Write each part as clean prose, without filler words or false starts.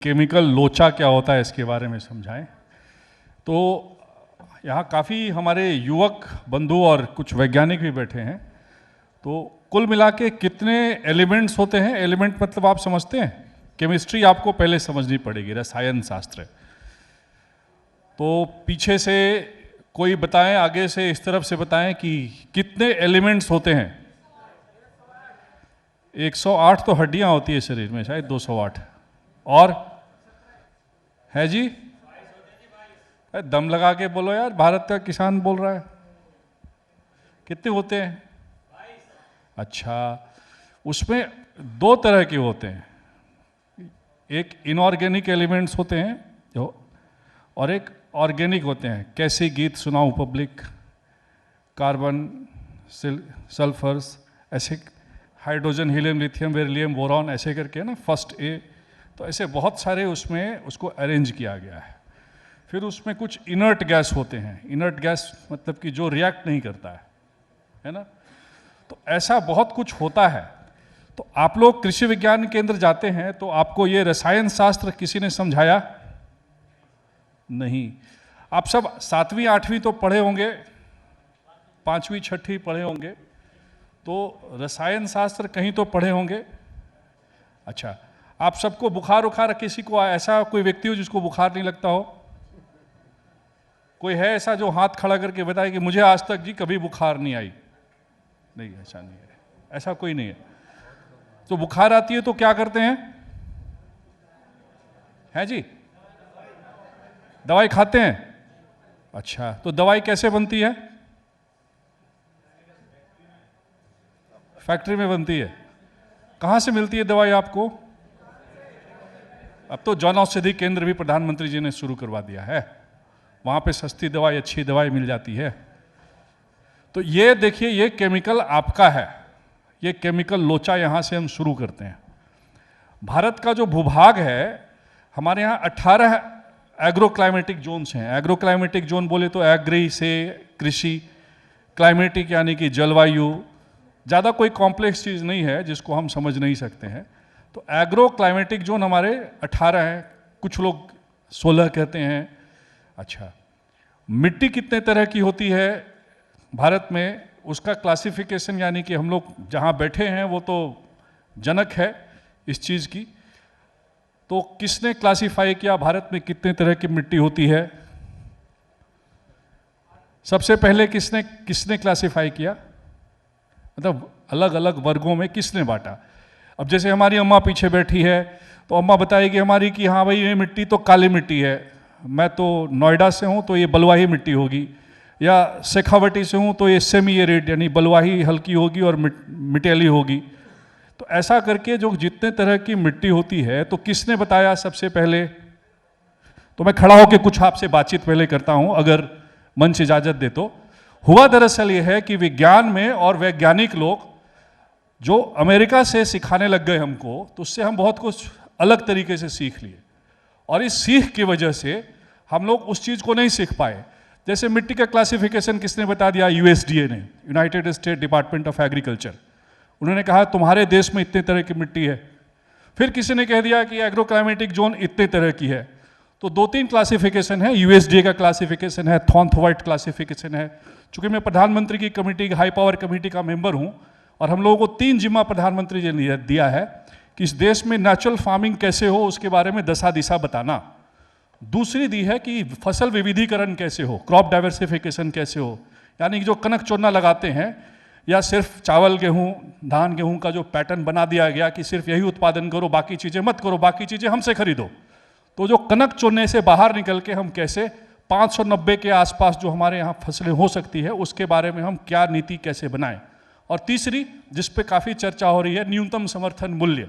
Chemical लोचा क्या होता है इसके बारे में समझाएं। तो यहाँ काफ़ी हमारे युवक बंधु और कुछ वैज्ञानिक भी बैठे हैं। तो कुल मिला के कितने एलिमेंट्स होते हैं? एलिमेंट मतलब आप समझते हैं, केमिस्ट्री आपको पहले समझनी पड़ेगी, रसायन शास्त्र। तो पीछे से कोई बताएं, आगे से इस तरफ से बताएं कि कितने एलिमेंट्स होते हैं। 108 तो हड्डियां होती है शरीर में, शायद 208 और है जी। दम लगा के बोलो यार, भारत का किसान बोल रहा है। कितने होते हैं? अच्छा, उसमें दो तरह के होते हैं, एक इनऑर्गेनिक एलिमेंट्स होते हैं जो, और एक ऑर्गेनिक होते हैं। कैसे गीत सुनाऊं पब्लिक, कार्बन, सल्फर्स, ऐसे hydrogen, helium, lithium, beryllium, boron, ऐसे करके ना, फर्स्ट ए। तो ऐसे बहुत सारे उसमें उसको अरेंज किया गया है। फिर उसमें कुछ इनर्ट गैस होते हैं। इनर्ट गैस मतलब कि जो रिएक्ट नहीं करता है ना। तो ऐसा बहुत कुछ होता है। तो आप लोग कृषि विज्ञान केंद्र जाते हैं तो आपको ये रसायन शास्त्र किसी ने समझाया नहीं। आप सब 7वीं 8वीं तो पढ़े होंगे, 5वीं 6वीं पढ़े होंगे, तो रसायन शास्त्र कहीं तो पढ़े होंगे। अच्छा, आप सबको बुखार उखार, किसी को ऐसा कोई व्यक्ति हो जिसको बुखार नहीं लगता हो? कोई है ऐसा जो हाथ खड़ा करके बताए कि मुझे आज तक जी कभी बुखार नहीं आई? नहीं, ऐसा नहीं है, ऐसा कोई नहीं है। तो बुखार आती है तो क्या करते हैं? है जी, दवाई खाते हैं। अच्छा, तो दवाई कैसे बनती है? फैक्ट्री में बनती है। कहां से मिलती है दवाई आपको? अब तो जन औषधि केंद्र भी प्रधानमंत्री जी ने शुरू करवा दिया है, वहां पे सस्ती दवाई, अच्छी दवाई मिल जाती है। तो ये देखिए, ये केमिकल आपका है, ये केमिकल लोचा यहां से हम शुरू करते हैं। भारत का जो भूभाग है, हमारे यहाँ 18 एग्रो क्लाइमेटिक जोन्स हैं। एग्रो क्लाइमेटिक जोन बोले तो एग्री से कृषि, क्लाइमेटिक यानी कि जलवायु, ज़्यादा कोई कॉम्प्लेक्स चीज़ नहीं है जिसको हम समझ नहीं सकते हैं। तो एग्रो क्लाइमेटिक जोन हमारे 18 हैं, कुछ लोग 16 कहते हैं। अच्छा, मिट्टी कितने तरह की होती है भारत में, उसका क्लासिफिकेशन, यानी कि हम लोग जहाँ बैठे हैं वो तो जनक है इस चीज़ की। तो किसने क्लासिफाई किया भारत में कितने तरह की मिट्टी होती है? सबसे पहले किसने क्लासिफाई किया, मतलब अलग अलग वर्गों में किसने बांटा? अब जैसे हमारी अम्मा पीछे बैठी है तो अम्मा बताएगी हमारी कि हाँ भाई, ये मिट्टी तो काली मिट्टी है, मैं तो नोएडा से हूँ तो ये बलुआही मिट्टी होगी, या शेखावटी से हूँ तो ये सेमी एरिड यानी बलुआही हल्की होगी और मिटेली होगी। तो ऐसा करके जो जितने तरह की मिट्टी होती है, तो किसने बताया सबसे पहले? तो मैं खड़ा होकर कुछ आपसे बातचीत पहले करता हूँ, अगर मंच इजाजत दे तो। हुआ दरअसल ये है कि विज्ञान में और वैज्ञानिक लोग जो अमेरिका से सिखाने लग गए हमको, तो उससे हम बहुत कुछ अलग तरीके से सीख लिए, और इस सीख की वजह से हम लोग उस चीज़ को नहीं सीख पाए। जैसे मिट्टी का क्लासिफिकेशन किसने बता दिया? यूएसडीए ने, United state department of agriculture. उन्होंने कहा तुम्हारे देश में इतने तरह की मिट्टी है। फिर किसी ने कह दिया कि एग्रो क्लाइमेटिक जोन इतने तरह की है। तो 2-3 क्लासिफिकेशन है। यूएसडीए का क्लासिफिकेशन है, थॉर्नथवाइट क्लासिफिकेशन है। चूंकि मैं प्रधानमंत्री की कमेटी, हाई पावर कमेटी का मेंबर हूं, और हम लोगों को 3 जिम्मा प्रधानमंत्री जी ने दिया है कि इस देश में नेचुरल फार्मिंग कैसे हो, उसके बारे में दशा दिशा बताना। दूसरी दी है कि फसल विविधीकरण कैसे हो, क्रॉप डाइवर्सिफिकेशन कैसे हो, यानी कि जो कनक चोना लगाते हैं, या सिर्फ चावल गेहूं, धान गेहूं का जो पैटर्न बना दिया गया कि सिर्फ यही उत्पादन करो, बाकी चीज़ें मत करो, बाकी चीज़ें हमसे खरीदो। तो जो कनक चोने से बाहर निकल के हम कैसे 590 के आसपास जो हमारे यहाँ फसलें हो सकती है, उसके बारे में हम क्या नीति कैसे बनाएं। और तीसरी, जिस पे काफ़ी चर्चा हो रही है, न्यूनतम समर्थन मूल्य,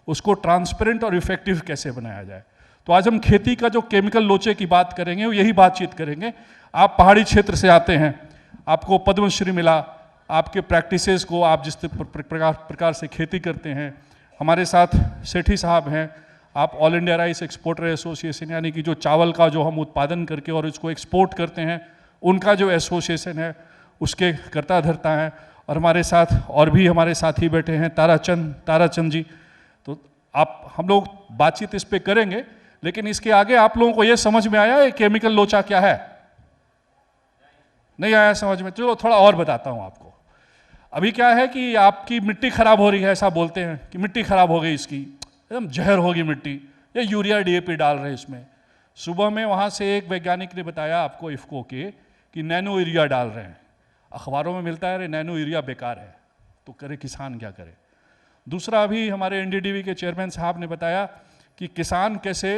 उसको ट्रांसपेरेंट और इफेक्टिव कैसे बनाया जाए। तो आज हम खेती का जो केमिकल लोचे की बात करेंगे, वो यही बातचीत करेंगे। आप पहाड़ी क्षेत्र से आते हैं, आपको पद्मश्री मिला, आपके प्रैक्टिसेस को, आप जिस प्रकार से खेती करते हैं। हमारे साथ सेठी साहब हैं, आप all India rice exporter association, यानी कि जो चावल का जो हम उत्पादन करके और इसको एक्सपोर्ट करते हैं, उनका जो एसोसिएशन है, उसके कर्ता धर्ता हैं। और हमारे साथ और भी हमारे साथी बैठे हैं, ताराचंद जी। तो आप, हम लोग बातचीत इस पे करेंगे, लेकिन इसके आगे आप लोगों को यह समझ में आया है केमिकल लोचा क्या है? नहीं आया समझ में? चलो थोड़ा और बताता हूं आपको। अभी क्या है कि आपकी मिट्टी खराब हो रही है, ऐसा बोलते हैं कि मिट्टी खराब हो गई इसकी, एकदम जहर होगी मिट्टी, या यूरिया डीएपी डाल रहे हैं इसमें। सुबह में वहाँ से एक वैज्ञानिक ने बताया आपको इफ्को के कि नैनो यूरिया डाल रहे हैं। अखबारों में मिलता है नैनो यूरिया बेकार है, तो करे किसान क्या करे। दूसरा, अभी हमारे एनडीडीबी के चेयरमैन साहब ने बताया कि किसान कैसे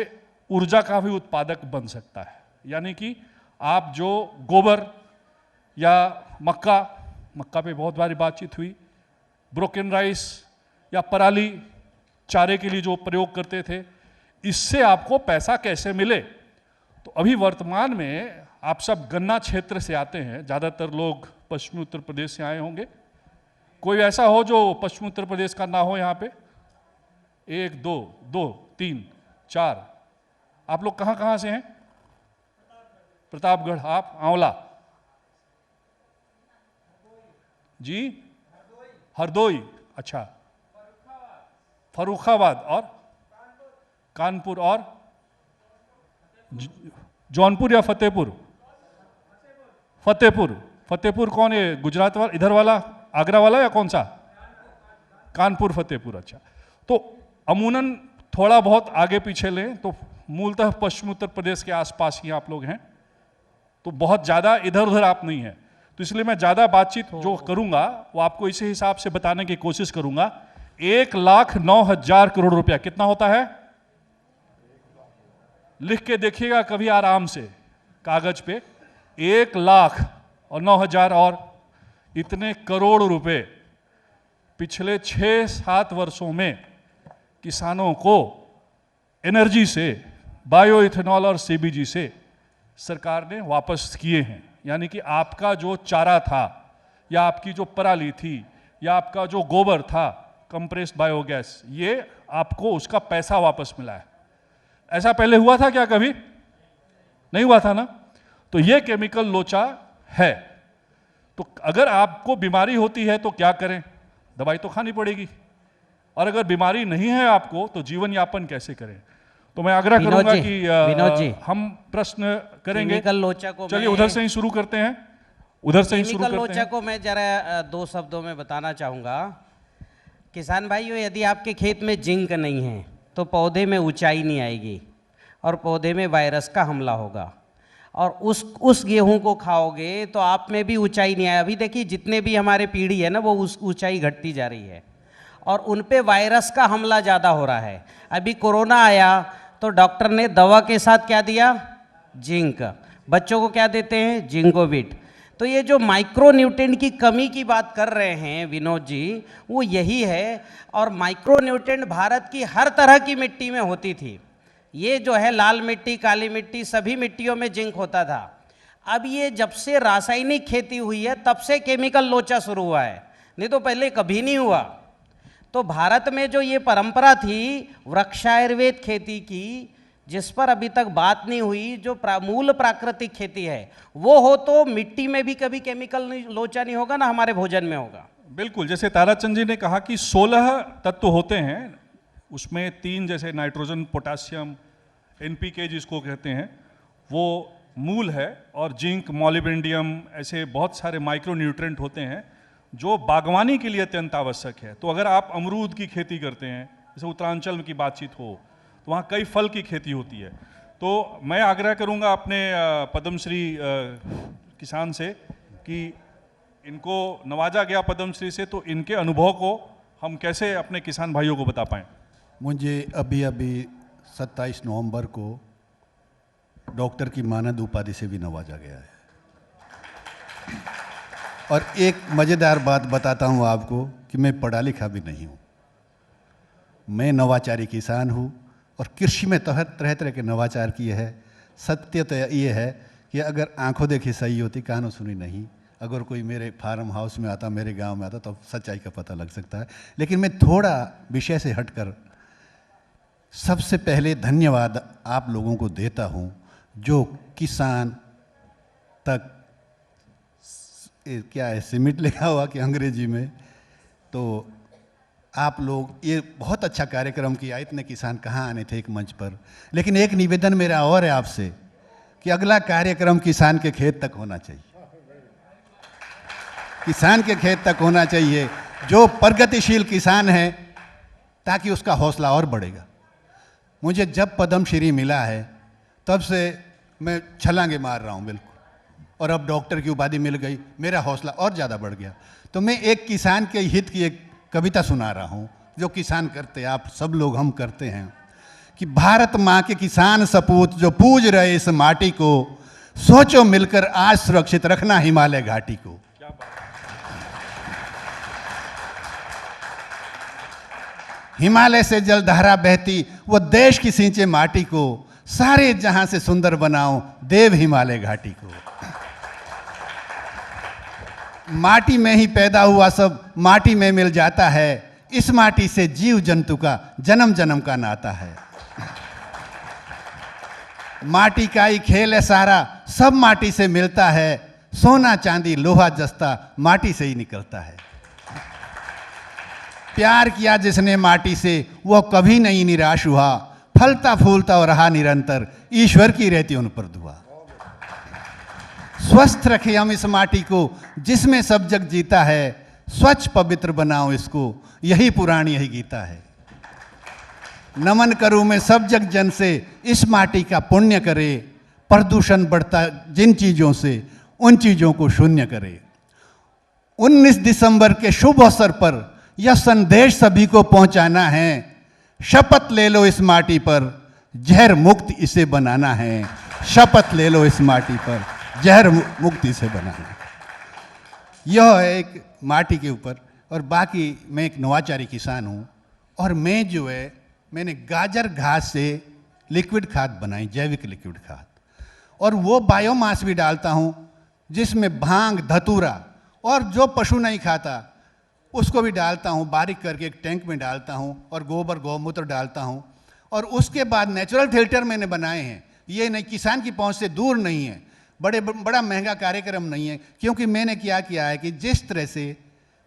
ऊर्जा का भी उत्पादक बन सकता है। यानी कि आप जो गोबर या मक्का पे बहुत बारी बातचीत हुई, ब्रोकन राइस या पराली चारे के लिए जो प्रयोग करते थे, इससे आपको पैसा कैसे मिले। तो अभी वर्तमान में आप सब गन्ना क्षेत्र से आते हैं, ज़्यादातर लोग पश्चिमी उत्तर प्रदेश से आए होंगे। कोई ऐसा हो जो पश्चिमी उत्तर प्रदेश का ना हो यहाँ पे? एक, दो, तीन, चार। आप लोग कहाँ कहाँ से हैं? प्रतापगढ़। आप? आंवला जी, हरदोई, अच्छा, फर्रुखाबाद और कानपुर और जौनपुर या फतेहपुर? फतेहपुर कौन है? गुजरात वाला, इधर वाला, आगरा वाला या कौन सा? कानपुर फतेहपुर, अच्छा। तो अमूनन थोड़ा बहुत आगे पीछे लें तो मूलतः पश्चिम उत्तर प्रदेश के आसपास ही आप लोग हैं, तो बहुत ज़्यादा इधर उधर आप नहीं हैं। तो इसलिए मैं ज़्यादा बातचीत जो करूंगा वो आपको इसी हिसाब से बताने की कोशिश करूंगा। 1,09,000 करोड़ रुपया कितना होता है? लिख के देखिएगा कभी आराम से कागज पे। 1,09,000 और इतने करोड़ रुपए पिछले 6-7 वर्षों में किसानों को एनर्जी से, बायो इथेनॉल और सीबीजी से सरकार ने वापस किए हैं। यानी कि आपका जो चारा था, या आपकी जो पराली थी, या आपका जो गोबर था, कंप्रेस्ड बायोगैस, ये आपको उसका पैसा वापस मिला है। ऐसा पहले हुआ था क्या कभी? नहीं हुआ था ना। तो ये केमिकल लोचा है। तो अगर आपको बीमारी होती है तो क्या करें? दवाई तो खानी पड़ेगी। और अगर बीमारी नहीं है आपको तो जीवन यापन कैसे करें? तो मैं आग्रह करूंगा कि हम प्रश्न करेंगे। केमिकल लोचा को चलिए उधर से ही शुरू करते हैं। केमिकल लोचा को मैं जरा 2 शब्दों में बताना चाहूंगा। किसान भाइयों, यदि आपके खेत में जिंक नहीं है तो पौधे में ऊंचाई नहीं आएगी और पौधे में वायरस का हमला होगा, और उस गेहूं को खाओगे तो आप में भी ऊंचाई नहीं आए। अभी देखिए जितने भी हमारे पीढ़ी है ना, वो उस ऊंचाई घटती जा रही है और उन पे वायरस का हमला ज़्यादा हो रहा है। अभी कोरोना आया तो डॉक्टर ने दवा के साथ क्या दिया? जिंक। बच्चों को क्या देते हैं? जिंकोविट। तो ये जो माइक्रो न्यूट्रेंट की कमी की बात कर रहे हैं विनोद जी, वो यही है। और माइक्रो न्यूट्रेंट भारत की हर तरह की मिट्टी में होती थी। ये जो है लाल मिट्टी, काली मिट्टी, सभी मिट्टियों में जिंक होता था। अब ये जब से रासायनिक खेती हुई है तब से केमिकल लोचा शुरू हुआ है, नहीं तो पहले कभी नहीं हुआ। तो भारत में जो ये परंपरा थी वृक्षायुर्वेद खेती की, जिस पर अभी तक बात नहीं हुई, जो मूल प्राकृतिक खेती है वो हो, तो मिट्टी में भी कभी केमिकल लोचा नहीं होगा ना, हमारे भोजन में होगा। बिल्कुल, जैसे ताराचंद जी ने कहा कि 16 तत्व होते हैं, उसमें 3 जैसे नाइट्रोजन, पोटासियम, एनपीके जिसको कहते हैं वो मूल है, और जिंक, मॉलिबेंडियम, ऐसे बहुत सारे माइक्रो न्यूट्रेंट होते हैं जो बागवानी के लिए अत्यंत आवश्यक है। तो अगर आप अमरूद की खेती करते हैं, जैसे उत्तरांचल की बातचीत हो, तो वहाँ कई फल की खेती होती है। तो मैं आग्रह करूँगा अपने पद्मश्री किसान से कि इनको नवाजा गया पद्मश्री से, तो इनके अनुभव को हम कैसे अपने किसान भाइयों को बता पाएँ। मुझे अभी 27 नवंबर को डॉक्टर की मानद उपाधि से भी नवाजा गया है। और एक मज़ेदार बात बताता हूँ आपको कि मैं पढ़ा लिखा भी नहीं हूँ, मैं नवाचारी किसान हूँ और कृषि में तरह तरह के नवाचार किए हैं। सत्य तो ये है कि अगर आंखों देखी सही होती, कानों सुनी नहीं। अगर कोई मेरे फार्म हाउस में आता, मेरे गांव में आता, तो सच्चाई का पता लग सकता है। लेकिन मैं थोड़ा विषय से हटकर सबसे पहले धन्यवाद आप लोगों को देता हूं जो किसान तक क्या है, सिमिट लिखा हुआ कि अंग्रेजी में, तो आप लोग ये बहुत अच्छा कार्यक्रम किया, इतने किसान कहाँ आने थे एक मंच पर। लेकिन एक निवेदन मेरा और है आपसे कि अगला कार्यक्रम किसान के खेत तक होना चाहिए, किसान के खेत तक होना चाहिए, जो प्रगतिशील किसान है, ताकि उसका हौसला और बढ़ेगा। मुझे जब पद्म श्री मिला है तब से मैं छलांगे मार रहा हूँ बिल्कुल, और अब डॉक्टर की उपाधि मिल गई, मेरा हौसला और ज़्यादा बढ़ गया। तो मैं एक किसान के हित की एक कविता सुना रहा हूँ, जो किसान करते, आप सब लोग हम करते हैं, कि भारत माँ के किसान सपूत जो पूज रहे इस माटी को, सोचो मिलकर आज सुरक्षित रखना हिमालय घाटी को। हिमालय से जलधारा बहती वो देश की सींचे माटी को, सारे जहां से सुंदर बनाओ देव हिमालय घाटी को। माटी में ही पैदा हुआ सब माटी में मिल जाता है, इस माटी से जीव जंतु का जन्म जन्म का नाता है। माटी का ही खेल है सारा, सब माटी से मिलता है, सोना चांदी लोहा जस्ता माटी से ही निकलता है। प्यार किया जिसने माटी से वो कभी नहीं निराश हुआ, फलता फूलता और रहा निरंतर, ईश्वर की रहती उन पर दुआ। स्वस्थ रखे हम इस माटी को जिसमें सब जग जीता है, स्वच्छ पवित्र बनाओ इसको, यही पुरानी यही गीता है। नमन करूं मैं सब जग जन से, इस माटी का पुण्य करे, प्रदूषण बढ़ता जिन चीजों से उन चीजों को शून्य करे। 19 दिसंबर के शुभ अवसर पर यह संदेश सभी को पहुंचाना है, शपथ ले लो इस माटी पर, जहर मुक्त इसे बनाना है। शपथ ले लो इस माटी पर, जहर मुक्त इसे बनाना है। यह है एक माटी के ऊपर। और बाकी मैं एक नवाचारी किसान हूँ, और मैं जो है मैंने गाजर घास से लिक्विड खाद बनाई, जैविक लिक्विड खाद, और वो बायोमास भी डालता हूँ, जिसमें भांग धतूरा और जो पशु नहीं खाता उसको भी डालता हूँ, बारीक करके एक टैंक में डालता हूँ, और गोबर गौमूत्र डालता हूँ। और उसके बाद नेचुरल फिल्टर मैंने बनाए हैं, ये नहीं किसान की पहुँच से दूर नहीं है, बड़ा महंगा कार्यक्रम नहीं है, क्योंकि मैंने क्या किया है कि जिस तरह से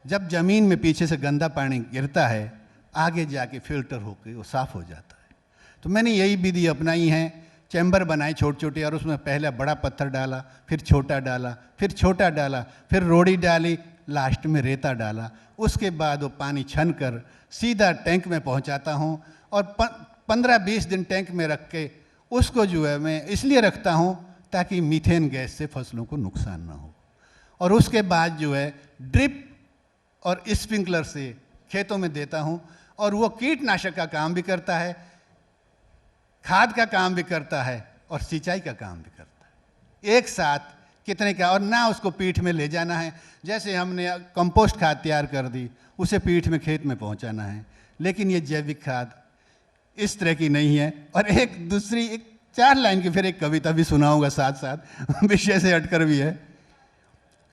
जब ज़मीन में पीछे से गंदा पानी गिरता है, आगे जाके फिल्टर होकर वो साफ़ हो जाता है। तो मैंने यही विधि अपनाई है, चैम्बर बनाए छोटे छोटे, और उसमें पहले बड़ा पत्थर डाला, फिर छोटा डाला, फिर छोटा डाला, फिर रोड़ी डाली, लास्ट में रेता डाला। उसके बाद वो पानी छन कर सीधा टैंक में पहुंचाता हूं, और 15-20 दिन टैंक में रख के उसको जो है मैं इसलिए रखता हूं ताकि मीथेन गैस से फसलों को नुकसान ना हो। और उसके बाद जो है ड्रिप और स्प्रिंकलर से खेतों में देता हूं, और वो कीटनाशक का काम भी करता है, खाद का काम भी करता है, और सिंचाई का काम भी करता है एक साथ। कितने का, और ना उसको पीठ में ले जाना है, जैसे हमने कंपोस्ट खाद तैयार कर दी उसे पीठ में खेत में पहुंचाना है। लेकिन ये जैविक खाद इस तरह की नहीं है। और एक दूसरी एक 4 लाइन की फिर एक कविता भी सुनाऊंगा साथ साथ, विषय से हटकर भी है,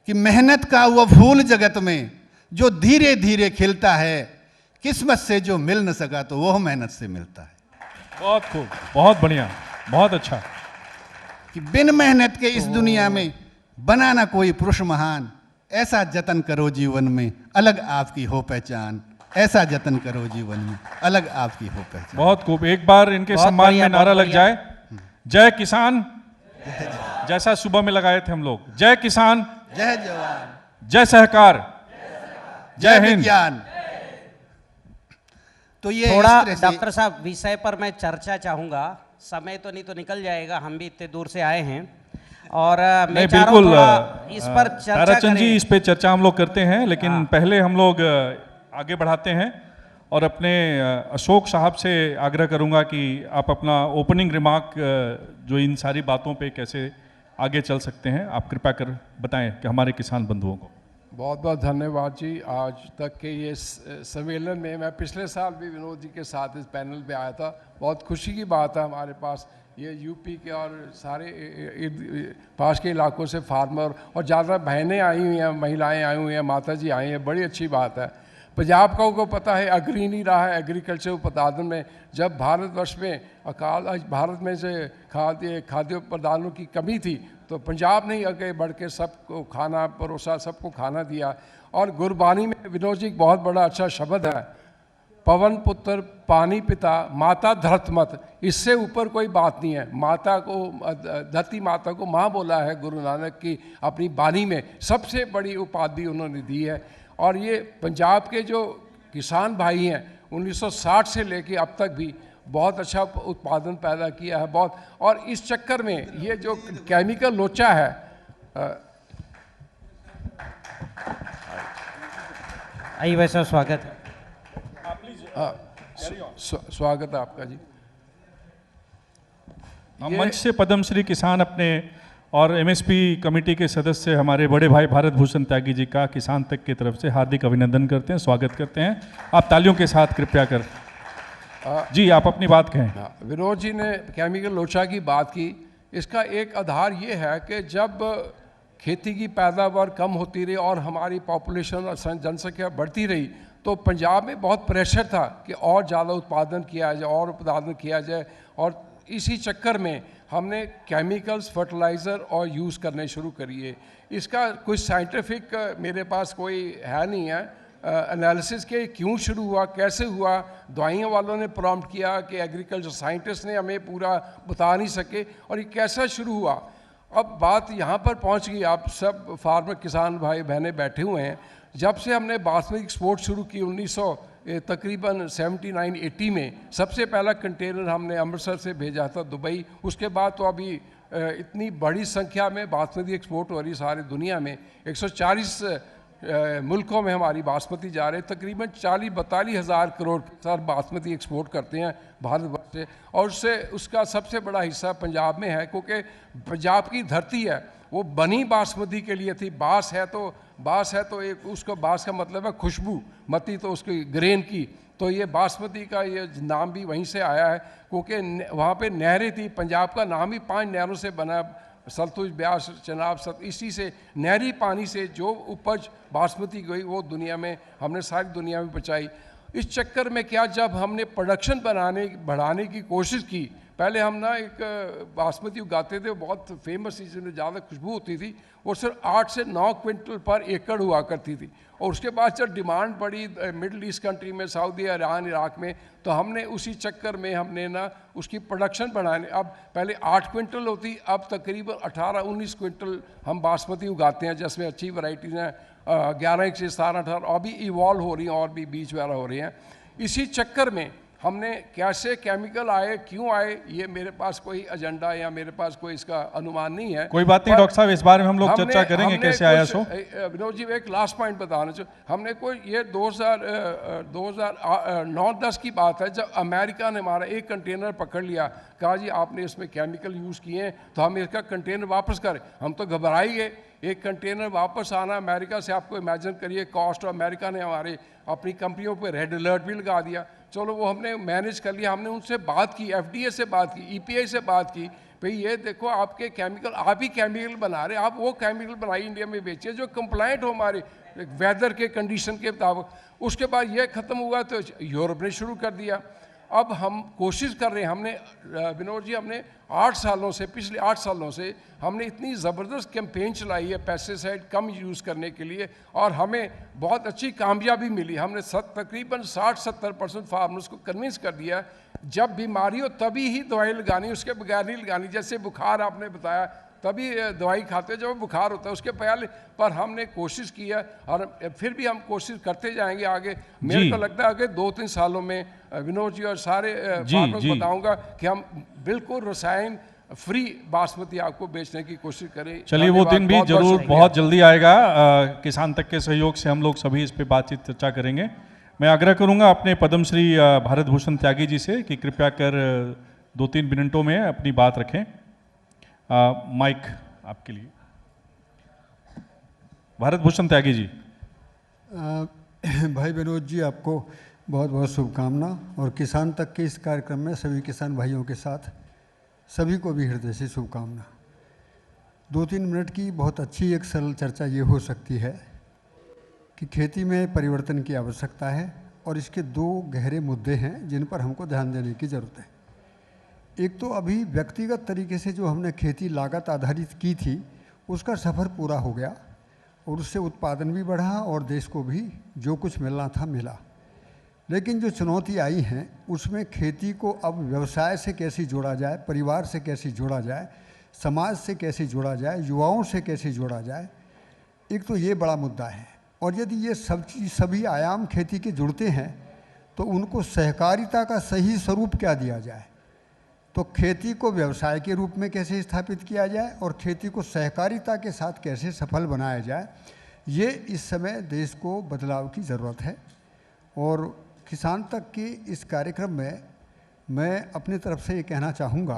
कि मेहनत का वो फूल जगत में जो धीरे धीरे खिलता है, किस्मत से जो मिल न सका तो वो मेहनत से मिलता है। बहुत खूब, बहुत बढ़िया, बहुत अच्छा। कि बिन मेहनत के इस दुनिया में बनाना कोई पुरुष महान, ऐसा जतन करो जीवन में अलग आपकी हो पहचान, ऐसा जतन करो जीवन में अलग आपकी हो पहचान। बहुत खूब। एक बार इनके सम्मान में नारा लग जाए, जय किसान, जैसा सुबह में लगाए थे हम लोग, जय किसान, जय जवान, जय सहकार, जय हिंद। विज्ञान। तो ये थोड़ा डॉक्टर साहब विषय पर मैं चर्चा चाहूंगा, समय तो नहीं तो निकल जाएगा, हम भी इतने दूर से आए हैं, और मैं चाह रहा हूं थोड़ा इस पर चर्चा ताराचंद जी, करें। इस पे चर्चा हम लोग करते हैं, लेकिन पहले हम लोग आगे बढ़ाते हैं, और अपने अशोक साहब से आग्रह करूंगा कि आप अपना ओपनिंग रिमार्क जो इन सारी बातों पे कैसे आगे चल सकते हैं, आप कृपया कर बताएं कि हमारे किसान बंधुओं को। बहुत बहुत धन्यवाद जी। आज तक के ये सम्मेलन में मैं पिछले साल भी विनोद जी के साथ इस पैनल पे आया था। बहुत खुशी की बात है, हमारे पास ये यूपी के और सारे पास के इलाकों से फार्मर और ज़्यादा बहनें आई हुई हैं, महिलाएं आई हुई हैं, माता जी आई हैं, बड़ी अच्छी बात है। पंजाब को पता है अग्रणी रहा है एग्रीकल्चर उत्पादन में। जब भारतवर्ष में भारत में से खाद्य पदार्थों की कमी थी, तो पंजाब ने आगे बढ़ के सबको खाना परोसा, सबको खाना दिया। और गुरबानी में विनोद जी बहुत बड़ा अच्छा शब्द है, पवन पुत्र पानी पिता माता धरतमत, इससे ऊपर कोई बात नहीं है। माता को, धरती माता को माँ बोला है गुरु नानक की अपनी बानी में, सबसे बड़ी उपाधि उन्होंने दी है। और ये पंजाब के जो किसान भाई हैं 1960 से लेके अब तक भी बहुत अच्छा उत्पादन पैदा किया है बहुत। और इस चक्कर में ये जो केमिकल लोचा है, आइए भाई साहब, स्वागत है। स्वागत है आपका जी। हम मंच से पद्मश्री किसान अपने और एमएसपी कमेटी के सदस्य हमारे बड़े भाई भारत भूषण त्यागी जी का किसान तक की तरफ से हार्दिक अभिनंदन करते हैं, स्वागत करते हैं। आप तालियों के साथ कृपया कर जी आप अपनी बात कहें। विनोद जी ने केमिकल लोचा की बात की। इसका एक आधार ये है कि जब खेती की पैदावार कम होती रही और हमारी पॉपुलेशन और जनसंख्या बढ़ती रही, तो पंजाब में बहुत प्रेशर था कि और ज़्यादा उत्पादन किया जाए और उत्पादन किया जाए। और इसी चक्कर में हमने केमिकल्स, फर्टिलाइज़र और यूज़ करने शुरू करिए। इसका कोई साइंटिफिक मेरे पास कोई है नहीं है एनालिसिस के क्यों शुरू हुआ, कैसे हुआ। दवाइयों वालों ने प्रॉम्प्ट किया कि एग्रीकल्चर साइंटिस्ट ने हमें पूरा बता नहीं सके, और ये कैसा शुरू हुआ। अब बात यहाँ पर पहुँच गई, आप सब फार्मर किसान भाई बहनें बैठे हुए हैं। जब से हमने बासमती एक्सपोर्ट शुरू की 1900 तकरीबन 79-80 में, सबसे पहला कंटेनर हमने अमृतसर से भेजा था दुबई। उसके बाद तो अभी इतनी बड़ी संख्या में बासमती एक्सपोर्ट हो रही सारी दुनिया में। 140 मुल्कों में हमारी बासमती जा रहे, तकरीबन 40-42 हज़ार करोड़ सर बासमती एक्सपोर्ट करते हैं भारतवर्ष से। और उससे उसका सबसे बड़ा हिस्सा पंजाब में है, क्योंकि पंजाब की धरती है वो बनी बासमती के लिए थी। बास है तो एक उसका बास का मतलब है खुशबू, मती तो उसकी ग्रेन की। तो ये बासमती का ये नाम भी वहीं से आया है, क्योंकि वहाँ पे नहरें थी। पंजाब का नाम ही 5 नहरों से बना, सतलुज, ब्यास, चनाब, इसी से नहरी पानी से जो उपज बासमती गई वो दुनिया में हमने सारी दुनिया में बचाई। इस चक्कर में क्या, जब हमने प्रोडक्शन बढ़ाने की कोशिश की, पहले हम ना एक बासमती उगाते थे, बहुत फेमस थी, जिसमें ज़्यादा खुशबू होती थी, वो सिर्फ 8 से 9 क्विंटल पर एकड़ हुआ करती थी। और उसके बाद जब डिमांड बढ़ी मिडल ईस्ट कंट्री में, सऊदी, ईरान, इराक में, तो हमने उसी चक्कर में हमने ना उसकी प्रोडक्शन बढ़ाने, अब पहले 8 क्विंटल होती, अब तकरीबन 18-19 क्विंटल हम बासमती उगाते हैं, जिसमें अच्छी वैरायटीज़ हैं, 11 से 17-18 अभी इवॉल्व हो रही हैं और भी बीज वगैरह हो रही हैं। इसी चक्कर में हमने कैसे केमिकल आए, क्यों आए, ये मेरे पास कोई एजेंडा या मेरे पास कोई इसका अनुमान नहीं है। कोई बात नहीं डॉक्टर साहब, इस बारे में हम लोग चर्चा करेंगे कैसे आया सो। विनोद जी एक लास्ट पॉइंट बताना चाहिए। हमने कोई ये 2009-10 की बात है, जब अमेरिका ने हमारा एक कंटेनर पकड़ लिया, कहा जी आपने इसमें केमिकल यूज़ किए हैं तो हम इसका कंटेनर वापस करें। हम तो घबरा ही गए। एक कंटेनर वापस आना अमेरिका से, आपको इमेजिन करिए कॉस्ट। अमेरिका ने हमारे अपनी कंपनियों पे रेड अलर्ट भी लगा दिया। चलो वो हमने मैनेज कर लिया। हमने उनसे बात की, FDA से बात की, EPA से बात की, भाई ये देखो आपके केमिकल, आप ही केमिकल बना रहे, आप वो केमिकल बनाई इंडिया में बेचिए जो कंप्लाइंट हो हमारे वेदर के कंडीशन के मुताबिक। उसके बाद ये ख़त्म हुआ तो यूरोप ने शुरू कर दिया। अब हम कोशिश कर रहे हैं, हमने विनोद जी हमने 8 सालों से, पिछले 8 सालों से हमने इतनी ज़बरदस्त कैंपेन चलाई है पेस्टिसाइड कम यूज़ करने के लिए, और हमें बहुत अच्छी कामयाबी मिली। हमने तकरीबन 60-70% फार्मर्स को कन्विंस कर दिया जब बीमारी हो तभी ही दवाई लगानी, उसके बगैर नहीं लगानी। जैसे बुखार आपने बताया, तभी दवाई खाते जब बुखार होता है, उसके पहले। पर हमने कोशिश की है और फिर भी हम कोशिश करते जाएंगे आगे। मेरे को लगता है कि 2-3 सालों में विनोद जी और सारे फार्मर्स बताऊंगा कि हम बिल्कुल रसायन फ्री बासमती आपको बेचने की कोशिश करें। चलिए वो दिन भी जरूर बहुत जल्दी आएगा। किसान तक के सहयोग से हम लोग सभी इस पे बातचीत चर्चा करेंगे। मैं आग्रह करूंगा अपने पद्मश्री भारत भूषण त्यागी जी से कि कृपया कर 2-3 मिनटों में अपनी बात रखें। माइक आपके लिए। भारत भूषण त्यागी जी। भाई विनोद जी आपको बहुत बहुत शुभकामना, और किसान तक के इस कार्यक्रम में सभी किसान भाइयों के साथ सभी को भी हृदय से शुभकामना। 2-3 मिनट की बहुत अच्छी एक सरल चर्चा ये हो सकती है कि खेती में परिवर्तन की आवश्यकता है, और इसके 2 गहरे मुद्दे हैं जिन पर हमको ध्यान देने की ज़रूरत है। एक तो अभी व्यक्तिगत तरीके से जो हमने खेती लागत आधारित की थी, उसका सफ़र पूरा हो गया और उससे उत्पादन भी बढ़ा और देश को भी जो कुछ मिलना था मिला। लेकिन जो चुनौती आई हैं उसमें खेती को अब व्यवसाय से कैसे जोड़ा जाए, परिवार से कैसे जोड़ा जाए, समाज से कैसे जोड़ा जाए, युवाओं से कैसे जोड़ा जाए, एक तो ये बड़ा मुद्दा है। और यदि ये सभी आयाम खेती के जुड़ते हैं तो उनको सहकारिता का सही स्वरूप क्या दिया जाए, तो खेती को व्यवसाय के रूप में कैसे स्थापित किया जाए और खेती को सहकारिता के साथ कैसे सफल बनाया जाए, ये इस समय देश को बदलाव की ज़रूरत है। और किसान तक के इस कार्यक्रम में मैं अपनी तरफ से ये कहना चाहूँगा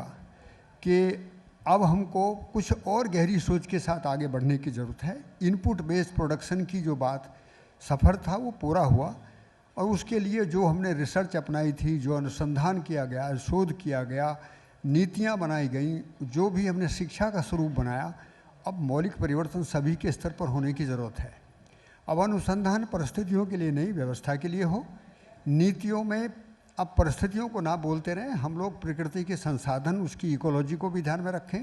कि अब हमको कुछ और गहरी सोच के साथ आगे बढ़ने की ज़रूरत है। इनपुट बेस्ड प्रोडक्शन की जो बात सफ़र था वो पूरा हुआ और उसके लिए जो हमने रिसर्च अपनाई थी, जो अनुसंधान किया गया, शोध किया गया, नीतियाँ बनाई गई, जो भी हमने शिक्षा का स्वरूप बनाया, अब मौलिक परिवर्तन सभी के स्तर पर होने की ज़रूरत है। अब अनुसंधान परिस्थितियों के लिए नहीं, व्यवस्था के लिए हो। नीतियों में अब परिस्थितियों को ना बोलते रहें, हम लोग प्रकृति के संसाधन, उसकी इकोलॉजी को भी ध्यान में रखें।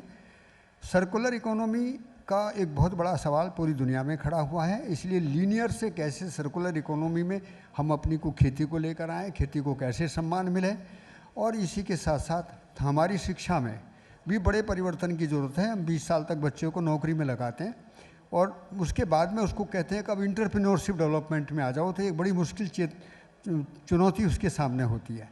सर्कुलर इकोनॉमी का एक बहुत बड़ा सवाल पूरी दुनिया में खड़ा हुआ है, इसलिए लीनियर से कैसे सर्कुलर इकोनॉमी में हम अपनी को खेती को लेकर आएँ, खेती को कैसे सम्मान मिले। और इसी के साथ साथ हमारी शिक्षा में भी बड़े परिवर्तन की ज़रूरत है। हम 20 साल तक बच्चों को नौकरी में लगाते हैं और उसके बाद में उसको कहते हैं कि अब इंटरप्रेन्योरशिप डेवलपमेंट में आ जाओ, तो एक बड़ी मुश्किल चुनौती उसके सामने होती है।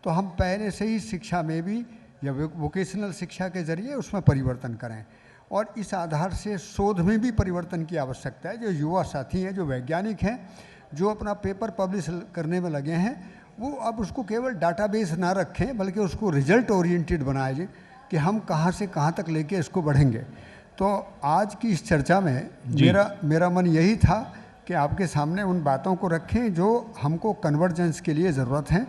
तो हम पहले से ही शिक्षा में भी या वोकेशनल शिक्षा के ज़रिए उसमें परिवर्तन करें और इस आधार से शोध में भी परिवर्तन की आवश्यकता है। जो युवा साथी हैं, जो वैज्ञानिक हैं, जो अपना पेपर पब्लिश करने में लगे हैं, वो अब उसको केवल डाटाबेस ना रखें बल्कि उसको रिजल्ट ओरिएंटेड बनाएं कि हम कहाँ से कहाँ तक लेके इसको बढ़ेंगे। तो आज की इस चर्चा में मेरा मन यही था कि आपके सामने उन बातों को रखें जो हमको कन्वर्जेंस के लिए ज़रूरत है।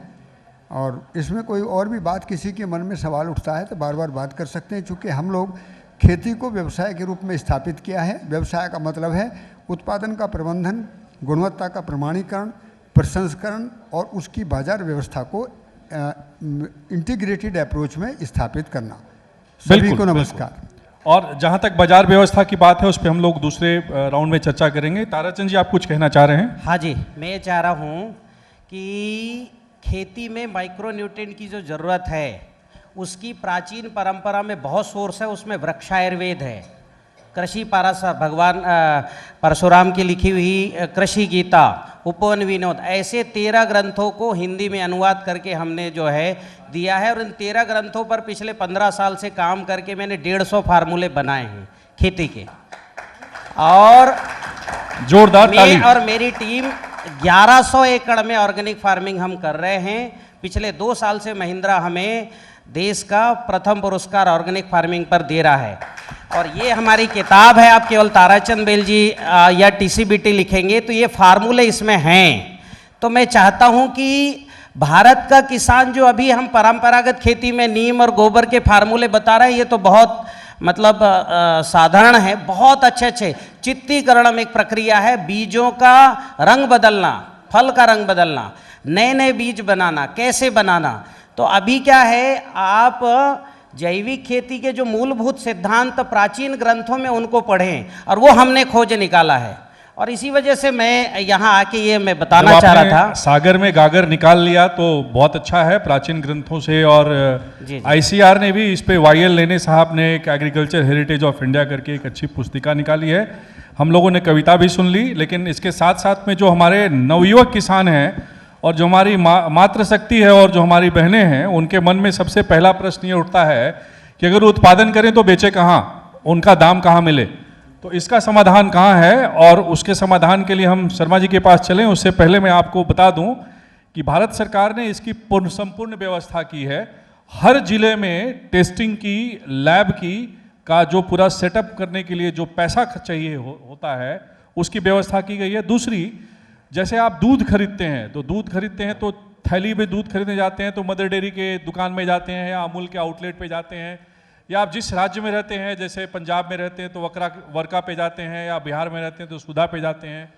और इसमें कोई और भी बात किसी के मन में सवाल उठता है तो बार बार बात कर सकते हैं, चूँकि हम लोग खेती को व्यवसाय के रूप में स्थापित किया है। व्यवसाय का मतलब है उत्पादन का प्रबंधन, गुणवत्ता का प्रमाणीकरण, प्रसंस्करण और उसकी बाजार व्यवस्था को इंटीग्रेटेड अप्रोच में स्थापित करना। सभी को नमस्कार। और जहाँ तक बाजार व्यवस्था की बात है उस पर हम लोग दूसरे राउंड में चर्चा करेंगे। ताराचंद जी, आप कुछ कहना चाह रहे हैं? हाँ जी, मैं ये चाह रहा हूँ कि खेती में माइक्रो न्यूट्रिएंट की जो ज़रूरत है उसकी प्राचीन परंपरा में बहुत सोर्स है। उसमें वृक्षायुर्वेद है, कृषि पाराशर, भगवान परशुराम की लिखी हुई कृषि गीता, उपवन विनोद, ऐसे 13 ग्रंथों को हिंदी में अनुवाद करके हमने जो है दिया है। और इन 13 ग्रंथों पर पिछले 15 साल से काम करके मैंने 150 फार्मूले बनाए हैं खेती के। और जोरदार ताली। और मेरी टीम 1100 एकड़ में ऑर्गेनिक फार्मिंग हम कर रहे हैं। पिछले 2 साल से महिंद्रा हमें देश का प्रथम पुरस्कार ऑर्गेनिक फार्मिंग पर दे रहा है। और ये हमारी किताब है, आप केवल ताराचंद बेल जी या TCBT लिखेंगे तो ये फार्मूले इसमें हैं। तो मैं चाहता हूँ कि भारत का किसान जो अभी हम परंपरागत खेती में नीम और गोबर के फार्मूले बता रहे हैं, ये तो बहुत मतलब साधारण है। बहुत अच्छे चित्तीकरण में एक प्रक्रिया है, बीजों का रंग बदलना, फल का रंग बदलना, नए बीज बनाना, कैसे बनाना। तो अभी क्या है, आप जैविक खेती के जो मूलभूत सिद्धांत प्राचीन ग्रंथों में उनको पढ़ें और वो हमने खोज निकाला है। और इसी वजह से मैं यहाँ आके ये मैं बताना चाह रहा था, सागर में गागर निकाल लिया तो बहुत अच्छा है प्राचीन ग्रंथों से। और ICR ने भी इस पे YL लेने साहब ने एक एग्रीकल्चर हेरिटेज ऑफ इंडिया करके एक अच्छी पुस्तिका निकाली है। हम लोगों ने कविता भी सुन ली, लेकिन इसके साथ साथ में जो हमारे नवयुवक किसान हैं और जो हमारी मातृशक्ति है और जो हमारी बहनें हैं, उनके मन में सबसे पहला प्रश्न ये उठता है कि अगर उत्पादन करें तो बेचे कहाँ, उनका दाम कहाँ मिले। तो इसका समाधान कहाँ है, और उसके समाधान के लिए हम शर्मा जी के पास चलें। उससे पहले मैं आपको बता दूं कि भारत सरकार ने इसकी संपूर्ण व्यवस्था की है। हर जिले में टेस्टिंग की, लैब की का जो पूरा सेटअप करने के लिए जो पैसा चाहिए होता है, उसकी व्यवस्था की गई है। दूसरी, जैसे आप दूध खरीदते हैं तो थैली में दूध खरीदने जाते हैं तो मदर डेयरी के दुकान में जाते हैं या अमूल के आउटलेट पे जाते हैं, या आप जिस राज्य में रहते हैं, जैसे पंजाब में रहते हैं तो वर्का पे जाते हैं, या बिहार में रहते हैं तो सुधा पे जाते हैं।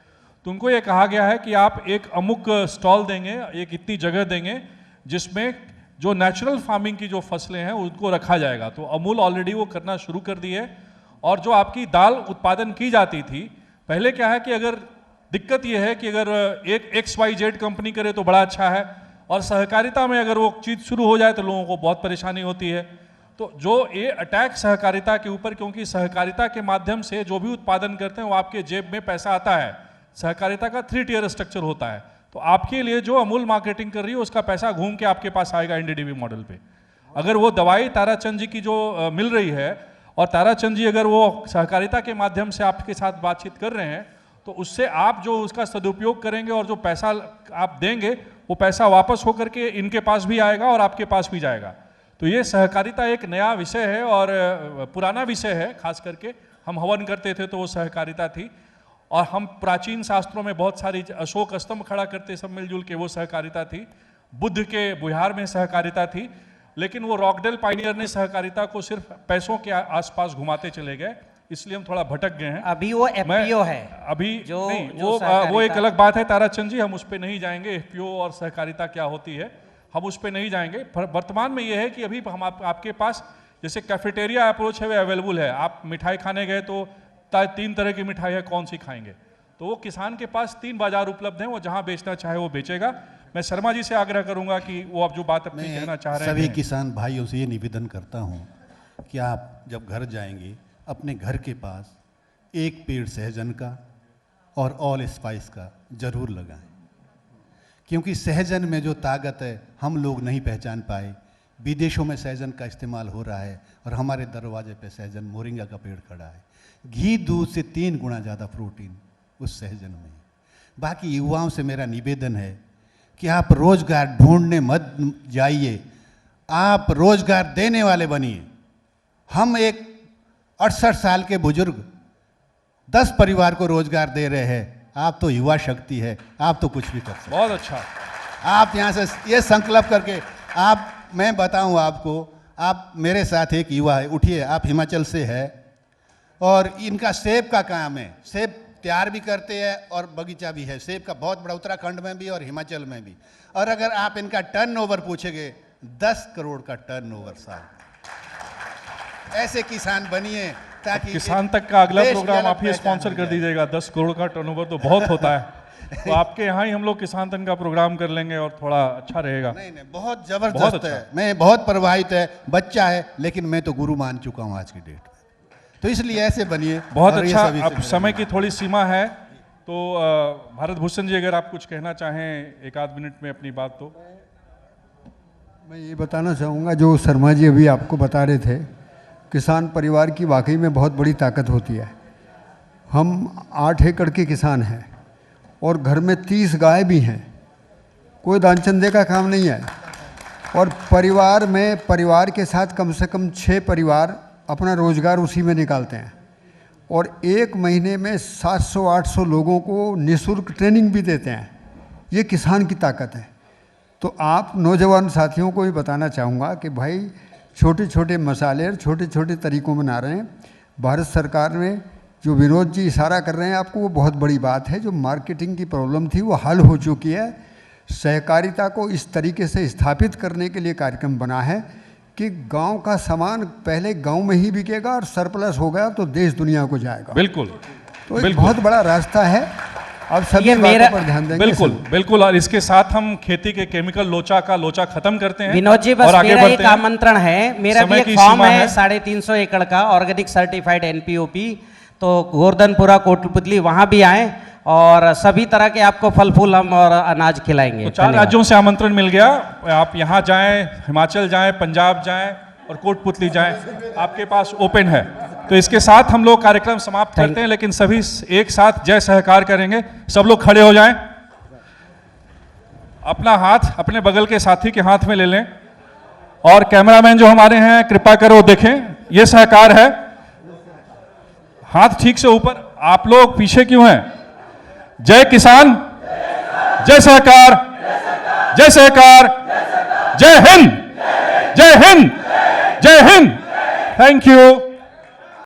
तो उनको ये कहा गया है कि आप एक अमुक स्टॉल देंगे, एक इतनी जगह देंगे जिसमें जो नेचुरल फार्मिंग की जो फसलें हैं उनको रखा जाएगा। तो अमूल ऑलरेडी वो करना शुरू कर दी है। और जो आपकी दाल उत्पादन की जाती थी, पहले क्या है कि अगर दिक्कत यह है कि अगर एक XYZ कंपनी करे तो बड़ा अच्छा है, और सहकारिता में अगर वो चीज़ शुरू हो जाए तो लोगों को बहुत परेशानी होती है। तो जो ये अटैक सहकारिता के ऊपर, क्योंकि सहकारिता के माध्यम से जो भी उत्पादन करते हैं वो आपके जेब में पैसा आता है। सहकारिता का 3 टियर स्ट्रक्चर होता है, तो आपके लिए जो अमूल मार्केटिंग कर रही है उसका पैसा घूम के आपके पास आएगा NDDB मॉडल पे। अगर वो दवाई ताराचंद जी की जो मिल रही है, और ताराचंद जी अगर वो सहकारिता के माध्यम से आपके साथ बातचीत कर रहे हैं, तो उससे आप जो उसका सदुपयोग करेंगे और जो पैसा आप देंगे वो पैसा वापस होकर के इनके पास भी आएगा और आपके पास भी जाएगा। तो ये सहकारिता एक नया विषय है और पुराना विषय है। खास करके हम हवन करते थे तो वो सहकारिता थी, और हम प्राचीन शास्त्रों में बहुत सारी अशोक स्तंभ खड़ा करते सब मिलजुल के, वो सहकारिता थी। बुद्ध के बुहार में सहकारिता थी, लेकिन वो रॉकडेल पायनियर ने सहकारिता को सिर्फ पैसों के आसपास घुमाते चले गए, इसलिए हम थोड़ा भटक गए हैं। अभी वो FPO है अभी जो नहीं, जो वो एक अलग बात है ताराचंद जी, हम उस पर नहीं जाएंगे। FPO और सहकारिता क्या होती है हम उस पर नहीं जाएंगे। वर्तमान में ये है कि अभी हम आपके पास जैसे कैफेटेरिया अप्रोच है वो अवेलेबल है। आप मिठाई खाने गए तो 3 तरह की मिठाई है, कौन सी खाएंगे? तो वो किसान के पास 3 बाजार उपलब्ध हैं, वो जहाँ बेचना चाहे वो बेचेगा। मैं शर्मा जी से आग्रह करूंगा कि वो अब जो बात अपनी कहना चाह रहे हैं, सभी किसान भाइयों से ये निवेदन करता हूँ कि आप जब घर जाएंगे अपने घर के पास एक पेड़ सहजन का और ऑल स्पाइस का जरूर लगाएं, क्योंकि सहजन में जो ताकत है हम लोग नहीं पहचान पाए। विदेशों में सहजन का इस्तेमाल हो रहा है और हमारे दरवाजे पे सहजन मोरिंगा का पेड़ खड़ा है। घी दूध से 3 गुना ज़्यादा प्रोटीन उस सहजन में है। बाकी युवाओं से मेरा निवेदन है कि आप रोजगार ढूंढने मत जाइए, आप रोजगार देने वाले बनिए। हम एक 68 साल के बुजुर्ग 10 परिवार को रोजगार दे रहे हैं। आप तो युवा शक्ति है, आप तो कुछ भी कर सकते। बहुत अच्छा। आप यहाँ से ये संकल्प करके आप, मैं बताऊँ आपको, आप मेरे साथ एक युवा है, उठिए, आप हिमाचल से है और इनका सेब का काम है। सेब तैयार भी करते हैं और बगीचा भी है सेब का, बहुत बड़ा, उत्तराखंड में भी और हिमाचल में भी। और अगर आप इनका टर्नओवर पूछेंगे 10 करोड़ का टर्नओवर साल। ऐसे किसान बनिए ताकि किसान तक का अगला प्रोग्राम आप ही स्पॉन्सर कर दीजिएगा। 10 करोड़ का टर्नओवर तो बहुत होता है। तो आपके यहाँ ही हम लोग किसान तक का प्रोग्राम कर लेंगे और थोड़ा अच्छा रहेगा। नहीं, बहुत जबरदस्त है। मैं बहुत प्रभावित है, बच्चा है, लेकिन मैं तो गुरु मान चुका हूँ आज की डेट में। तो इसलिए ऐसे बनिए। बहुत अच्छा। अब समय की थोड़ी सीमा है, तो भारत भूषण जी अगर आप कुछ कहना चाहें 1 मिनट में अपनी बात। तो मैं ये बताना चाहूँगा, जो शर्मा जी अभी आपको बता रहे थे, किसान परिवार की वाकई में बहुत बड़ी ताकत होती है। हम 8 एकड़ के किसान हैं और घर में 30 गाय भी हैं। कोई दानचंदे का काम नहीं है। और परिवार में, परिवार के साथ कम से कम 6 परिवार अपना रोज़गार उसी में निकालते हैं। और 1 महीने में 700-800 लोगों को निःशुल्क ट्रेनिंग भी देते हैं। ये किसान की ताकत है। तो आप नौजवान साथियों को भी बताना चाहूँगा कि भाई छोटे छोटे मसाले और छोटे छोटे तरीक़ों में ना रहें। भारत सरकार में जो विनोद जी इशारा कर रहे हैं आपको, वो बहुत बड़ी बात है। जो मार्केटिंग की प्रॉब्लम थी वो हल हो चुकी है। सहकारिता को इस तरीके से स्थापित करने के लिए कार्यक्रम बना है कि गांव का सामान पहले गांव में ही बिकेगा और सरप्लस हो गया तो देश दुनिया को जाएगा। बिल्कुल। तो एक बहुत बड़ा रास्ता है। अब सभी बातों पर ध्यान देंगे। बिल्कुल बिल्कुल। और इसके साथ हम खेती के केमिकल लोचा खत्म करते हैं। विनोद जी, बस मेरा एक आमंत्रण है। मेरा भी एक फॉर्म है 350 एकड़ का, ऑर्गेनिक सर्टिफाइड NPOP। तो गोवर्धनपुरा, कोटपुतली, वहां भी आए और सभी तरह के आपको फल फूल हम और अनाज खिलाएंगे। तो 4 राज्यों से आमंत्रण मिल गया। आप यहाँ जाएं, हिमाचल जाएं, पंजाब जाएं और कोटपुतली जाएं, आपके पास ओपन है। तो इसके साथ हम लोग कार्यक्रम समाप्त करते हैं, लेकिन सभी एक साथ जय सहकार करेंगे। सब लोग खड़े हो जाएं, अपना हाथ अपने बगल के साथी के हाथ में ले लें, और कैमरामैन जो हमारे हैं कृपा करो देखें, ये सहकार है। हाथ ठीक से ऊपर। आप लोग पीछे क्यों हैं? जय किसान, जय सहकार, जय सहकार, जय हिंद, जय हिंद, जय हिंद। Thank you.